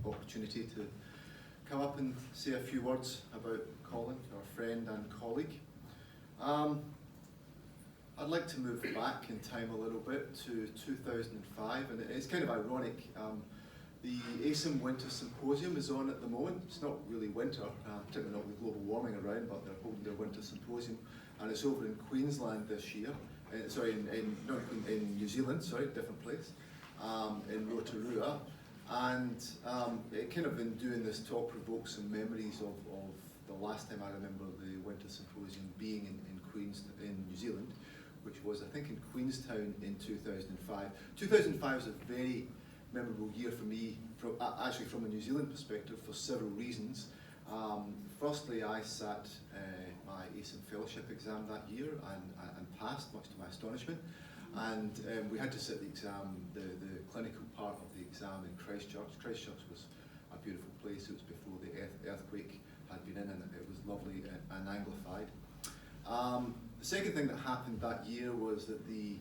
opportunity to come up and say a few words about Colin, our friend and colleague. I'd like to move back in time a little bit to 2005, and it's kind of ironic. The ASIM Winter Symposium is on at the moment. It's not really winter, particularly not with global warming around, but they're holding their Winter Symposium, and it's over in Queensland this year. In New Zealand, different place, in Rotorua. And it kind of been doing this talk provokes some memories of the last time I remember the Winter Symposium being in New Zealand, which was, I think, in Queenstown in 2005. 2005 was a very memorable year for me, actually from a New Zealand perspective, for several reasons. Firstly, I sat my ASIM fellowship exam that year and passed, much to my astonishment. And we had to sit the exam, the clinical part of the exam in Christchurch. Christchurch was a beautiful place. It was before the earthquake had been in, and it was lovely and anglified. The second thing that happened that year was that the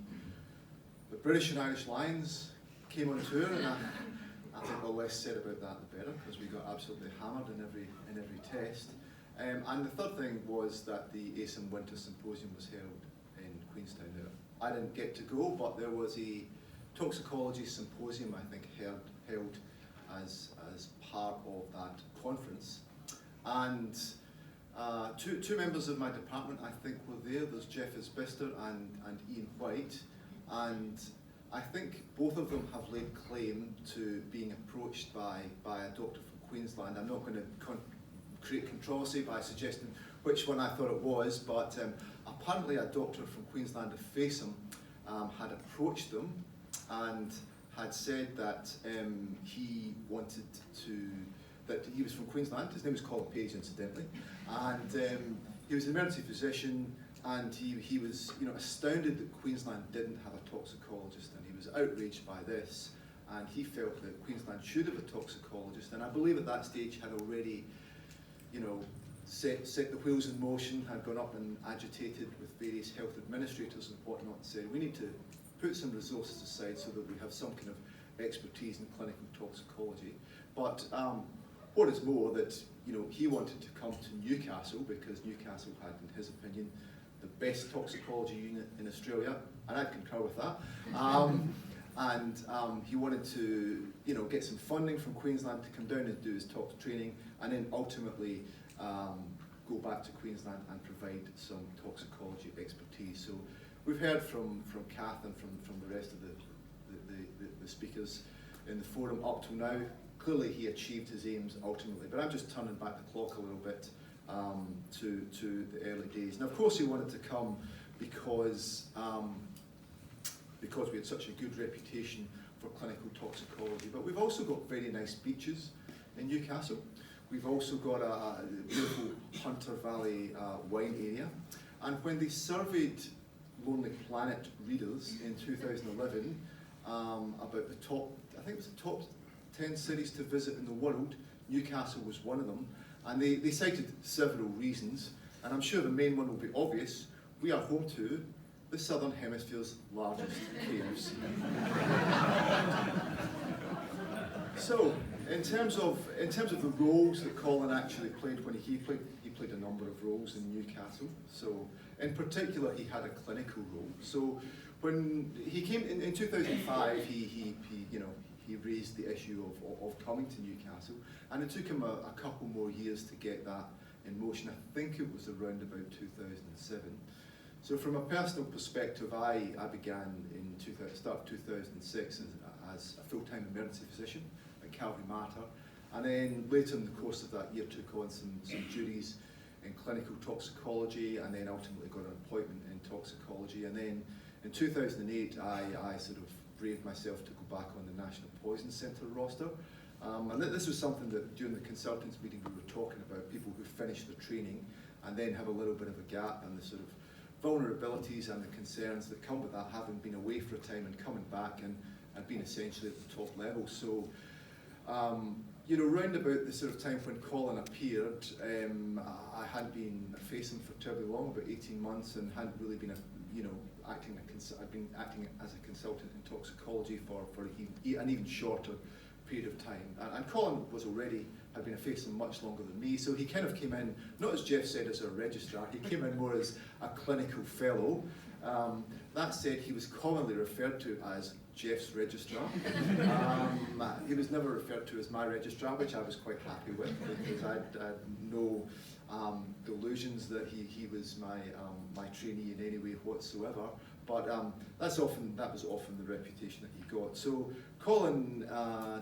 British and Irish Lions came on tour, and I think the less said about that the better, because we got absolutely hammered in every test. And the third thing was that the ASIM Winter Symposium was held in Queenstown. I didn't get to go, but there was a toxicology symposium, I think, held as part of that conference. And two members of my department, I think, were there. There's Jeff Isbister and Ian White. And I think both of them have laid claim to being approached by a doctor from Queensland. I'm not going to create controversy by suggesting which one I thought it was, but apparently a doctor from Queensland of FASIM had approached them and had said that he wanted that he was from Queensland. His name was Colin, incidentally, and he was an emergency physician, and he was astounded that Queensland didn't have a toxicologist, and he was outraged by this, and he felt that Queensland should have a toxicologist, and I believe at that stage had already set the wheels in motion, had gone up and agitated with various health administrators and whatnot, and said we need to put some resources aside so that we have some kind of expertise in clinical toxicology. But what is more, that he wanted to come to Newcastle because Newcastle had, in his opinion, the best toxicology unit in Australia, and I'd concur with that. And he wanted to get some funding from Queensland to come down and do his tox training, and then ultimately go back to Queensland and provide some toxicology expertise. So we've heard from Kath and from the rest of the speakers in the forum up till now. Clearly he achieved his aims ultimately, but I'm just turning back the clock a little bit to the early days. And of course he wanted to come because we had such a good reputation for clinical toxicology. But we've also got very nice beaches in Newcastle. We've also got a beautiful Hunter Valley wine area. And when they surveyed Lonely Planet readers in 2011 about the top, I think it was the top 10 cities to visit in the world, Newcastle was one of them. And they cited several reasons, and I'm sure the main one will be obvious. We are home to the Southern Hemisphere's largest caves. So, in terms of the roles that Colin actually played when he played a number of roles in Newcastle. So, in particular, he had a clinical role. So, when he came in 2005, he raised the issue of coming to Newcastle, and it took him a couple more years to get that in motion. I think it was around about 2007. So from a personal perspective, I began in start of 2006 as a full-time emergency physician at Calvary Mater, and then later in the course of that year took on some duties in clinical toxicology, and then ultimately got an appointment in toxicology. And then in 2008, I sort of braved myself to go back on the National Poison Centre roster. And this was something that during the consultants meeting we were talking about, people who finish their training and then have a little bit of a gap, and the sort of vulnerabilities and the concerns that come with that, having been away for a time and coming back and being essentially at the top level. So, round about the sort of time when Colin appeared, I hadn't been facing for terribly long, about 18 months, and hadn't really been I'd been acting as a consultant in toxicology for an even shorter period of time. And Colin had been a FASM much longer than me, so he kind of came in, not as Jeff said, as a registrar, he came in more as a clinical fellow. That said, he was commonly referred to as Jeff's registrar. He was never referred to as my registrar, which I was quite happy with, because I had no delusions that he was my trainee in any way whatsoever. But that was often the reputation that he got. So Colin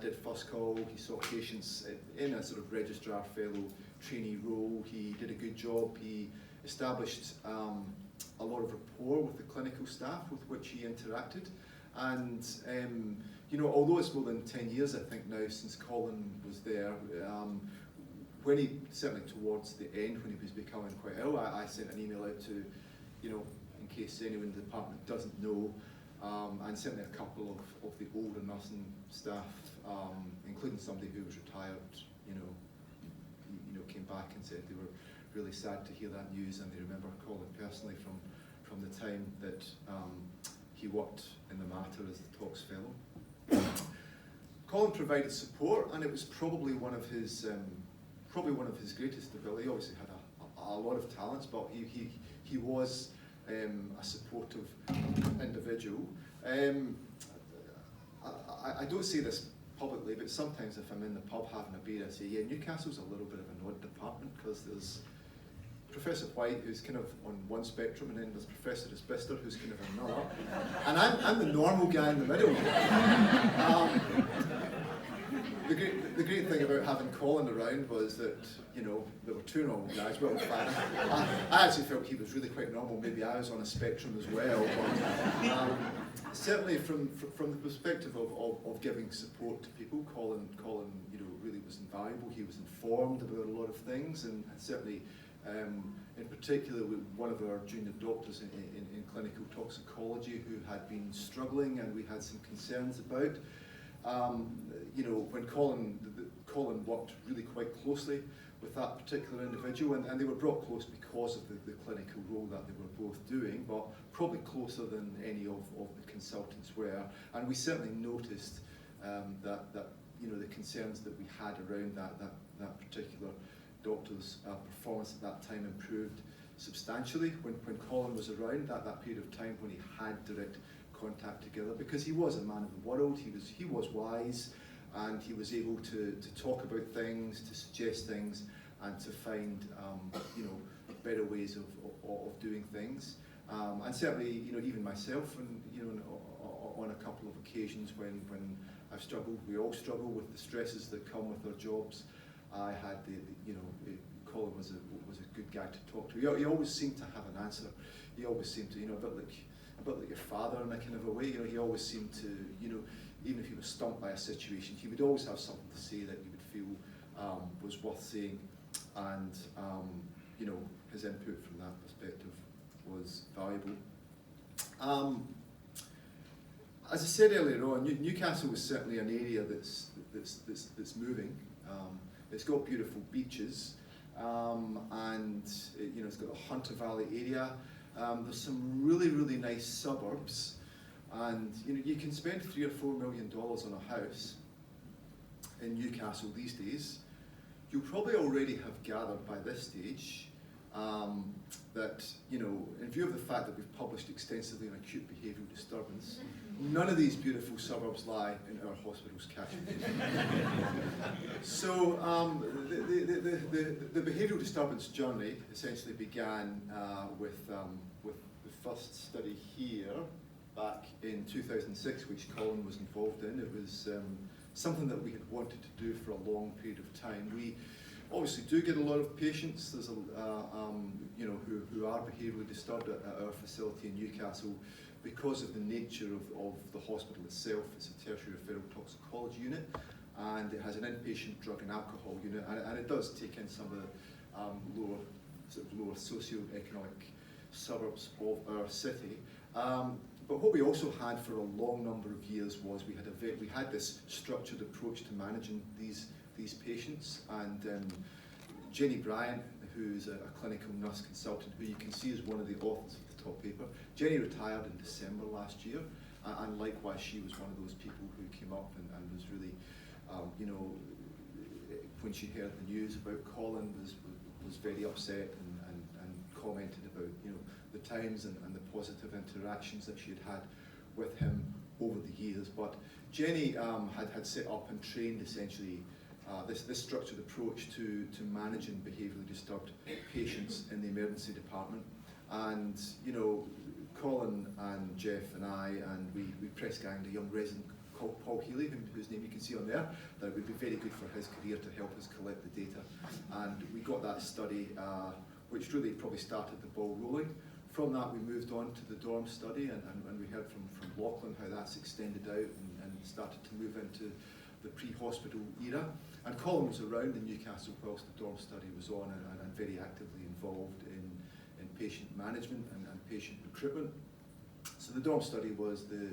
did first call. He saw patients in a sort of registrar fellow trainee role. He did a good job. He established a lot of rapport with the clinical staff with which he interacted. And you know, although it's more than 10 years, I think now, since Colin was there, when he, certainly towards the end, when he was becoming quite ill, I sent an email out to, you know, in case anyone in the department doesn't know, and certainly a couple of the older nursing staff, including somebody who was retired, you know, came back and said they were really sad to hear that news, and they remember Colin personally from the time that he worked in the matter as the Tox Fellow. Colin provided support, and it was probably one of his greatest abilities. He obviously had a lot of talents, but he was a supportive individual. I don't say this publicly, but sometimes if I'm in the pub having a beer, I say, yeah, Newcastle's a little bit of an odd department, because there's Professor White, who's kind of on one spectrum, and then there's Professor Isbister, who's kind of another, and I'm the normal guy in the middle. The great thing about having Colin around was that, you know, there were two normal guys. Well, in fact, I actually felt he was really quite normal. Maybe I was on a spectrum as well. But certainly from the perspective of giving support to people, Colin, you know, really was invaluable. He was informed about a lot of things, and certainly, in particular, with one of our junior doctors in clinical toxicology who had been struggling, and we had some concerns about. You know, when Colin worked really quite closely with that particular individual, and they were brought close because of the clinical role that they were both doing, but probably closer than any of the consultants were. And we certainly noticed that you know, the concerns that we had around that particular doctor's performance at that time improved substantially when Colin was around, that period of time when he had direct contact together, because he was a man of the world. He was wise, and he was able to talk about things, to suggest things, and to find you know, better ways of doing things. And certainly, you know, even myself, and you know, on a couple of occasions when I've struggled, we all struggle with the stresses that come with our jobs. I had you know, Colin was a good guy to talk to. He always seemed to have an answer. He always seemed to, you know, a bit like your father in a kind of a way. You know, he always seemed to, you know, even if he was stumped by a situation, he would always have something to say that he would feel was worth saying, and you know, his input from that perspective was valuable. As I said earlier on, Newcastle was certainly an area that's moving. It's got beautiful beaches, and you know, it's got a Hunter Valley area. There's some really nice suburbs, and you know, you can spend $3 or $4 million on a house in Newcastle these days. You'll probably already have gathered by this stage that, you know, in view of the fact that we've published extensively on acute behavioural disturbance, none of these beautiful suburbs lie in our hospital's catchment area. So the behavioural disturbance journey essentially began with the first study here back in 2006, which Colin was involved in. It was something that we had wanted to do for a long period of time. We obviously do get a lot of patients. There's you know, who are behaviourally disturbed at our facility in Newcastle because of the nature of the hospital itself. It's a tertiary referral toxicology unit, and it has an inpatient drug and alcohol unit, and it does take in some of the lower socio-economic suburbs of our city. But what we also had for a long number of years was we had this structured approach to managing these patients, and Jenny Bryant, who's a clinical nurse consultant, who you can see is one of the authors of the top paper. Jenny retired in December last year, and likewise she was one of those people who came up and was really you know, when she heard the news about Colin, was very upset and commented about, you know, the times and the positive interactions that she had with him over the years. But Jenny had set up and trained essentially this structured approach to managing behaviourally disturbed patients in the emergency department. And you know, Colin and Jeff and I, and we press ganged a young resident called Paul Healy, whose name you can see on there, that it would be very good for his career to help us collect the data. And we got that study, which really probably started the ball rolling. From that we moved on to the dorm study, and we heard from Lachlan how that's extended out and started to move into the pre-hospital era. And Colin was around in Newcastle whilst the dorm study was on, and very actively involved in patient management and patient recruitment. So the dorm study was the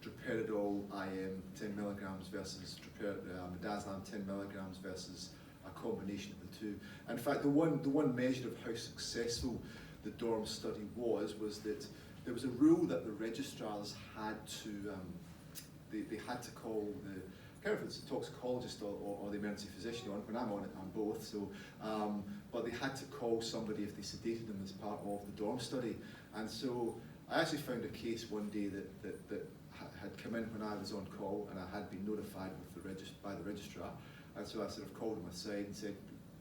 droperidol IM 10 milligrams versus midazolam 10 milligrams versus a combination of the two. In fact, the one measure of how successful the dorm study was that there was a rule that the registrars had to they had to call the, I can't remember if it's a toxicologist or the emergency physician on. When I'm on it, I'm both. So, but they had to call somebody if they sedated them as part of the dorm study. And so I actually found a case one day that had come in when I was on call, and I had been notified by the registrar. And so I sort of called him aside and said,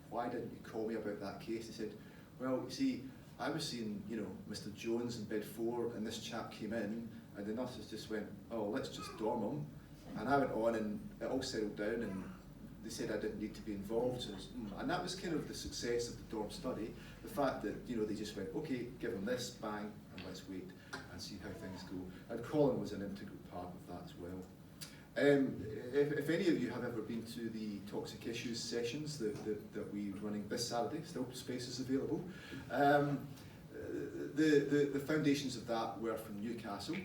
"Why didn't you call me about that case?" He said, "Well, you see, I was seeing, you know, Mr. Jones in bed 4, and this chap came in, and the nurses just went, 'Oh, let's just dorm him.' And I went on, and it all settled down, and they said I didn't need to be involved." So, and that was kind of the success of the dorm study, the fact that, you know, they just went, "Okay, give him this, bang, and let's wait and see how things go." And Colin was an integral part of that as well. If any of you have ever been to the toxic issues sessions that we're running this Saturday, still space is available, the foundations of that were from Newcastle,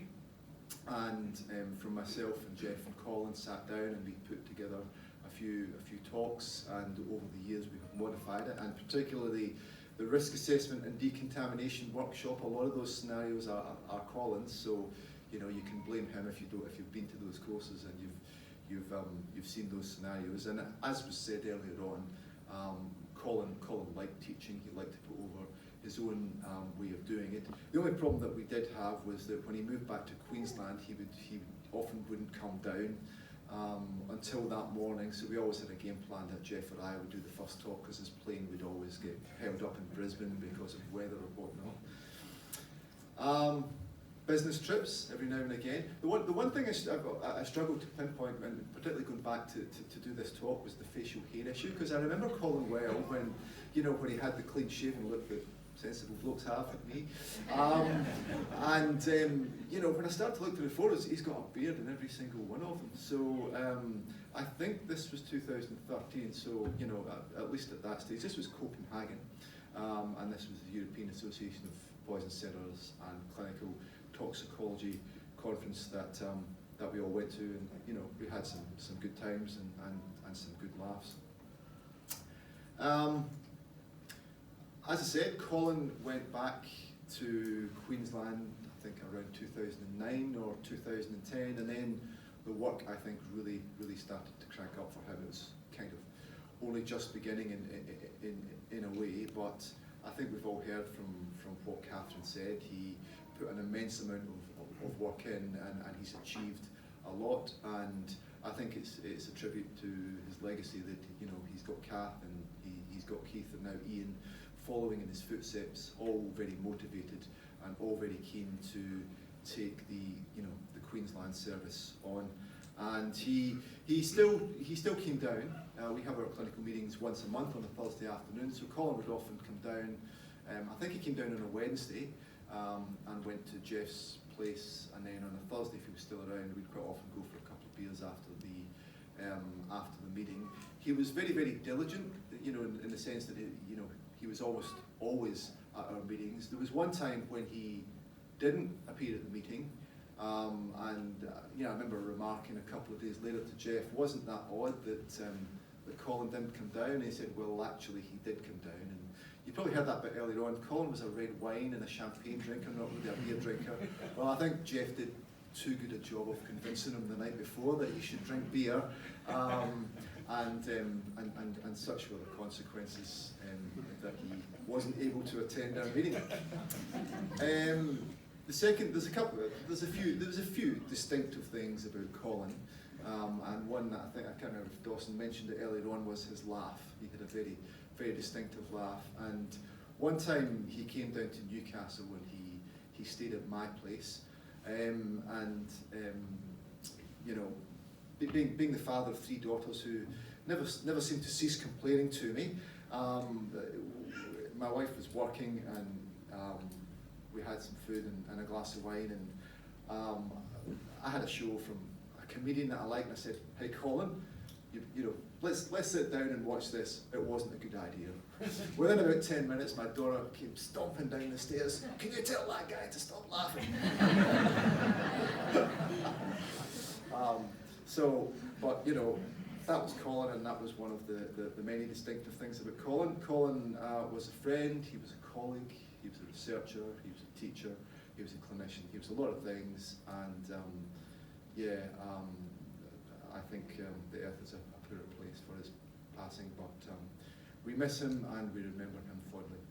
and from myself and Jeff and Colin sat down and we put together a few talks, and over the years we've modified it, and particularly the risk assessment and decontamination workshop. A lot of those scenarios are Colin's, so you know, you can blame him if you've been to those courses and you've seen those scenarios. And as was said earlier on, Colin liked teaching. He liked to put over his own way of doing it. The only problem that we did have was that when he moved back to Queensland, he often wouldn't come down until that morning. So we always had a game plan that Jeff or I would do the first talk, because his plane would always get held up in Brisbane because of weather or whatnot. Business trips every now and again. The one thing I struggled to pinpoint, and particularly going back to do this talk, was the facial hair issue, because I remember Colin well when, you know, when he had the clean shaven look that sensible blokes have, like me. You know, when I started to look through the photos, he's got a beard in every single one of them. So I think this was 2013, so, you know, at least at that stage. This was Copenhagen, and this was the European Association of Poison Centres and Clinical Toxicology conference that we all went to, and you know, we had some good times and some good laughs. As I said, Colin went back to Queensland, I think around 2009 or 2010, and then the work, I think, really started to crank up for him. It was kind of only just beginning in a way, but I think we've all heard from what Catherine said. He put an immense amount of work in, and he's achieved a lot, and I think it's a tribute to his legacy that, you know, he's got Kath and he's got Keith and now Ian following in his footsteps, all very motivated and all very keen to take the Queensland service on. And he still came down. We have our clinical meetings once a month on a Thursday afternoon, so Colin would often come down. I think he came down on a Wednesday and went to Jeff's place, and then on a Thursday, if he was still around, we'd quite often go for a couple of beers after the meeting. He was very, very diligent, you know, in the sense that he was almost always at our meetings. There was one time when he didn't appear at the meeting, and I remember remarking a couple of days later to Jeff, "Wasn't that odd that Colin didn't come down?" And he said, "Well, actually, he did come down." And you probably heard that bit earlier on. Colin was a red wine and a champagne drinker, not really a beer drinker. Well, I think Jeff did too good a job of convincing him the night before that he should drink beer. and such were the consequences that he wasn't able to attend our meeting. The second, there was a few distinctive things about Colin, and one that I think, I can't remember if Dawson mentioned it earlier on, was his laugh. He had a very, very distinctive laugh. And one time he came down to Newcastle and he stayed at my place, you know, being the father of 3 daughters who never seemed to cease complaining to me, my wife was working, and we had some food and a glass of wine, and I had a show from a comedian that I liked, and I said, "Hey Colin, you know, let's sit down and watch this." It wasn't a good idea. Within about 10 minutes, my daughter came stomping down the stairs. "Can you tell that guy to stop laughing?" But you know, that was Colin, and that was one of the many distinctive things about Colin. Colin was a friend, he was a colleague, he was a researcher, he was a teacher, he was a clinician, he was a lot of things, and I think the earth is a poorer place for his passing, but we miss him and we remember him fondly.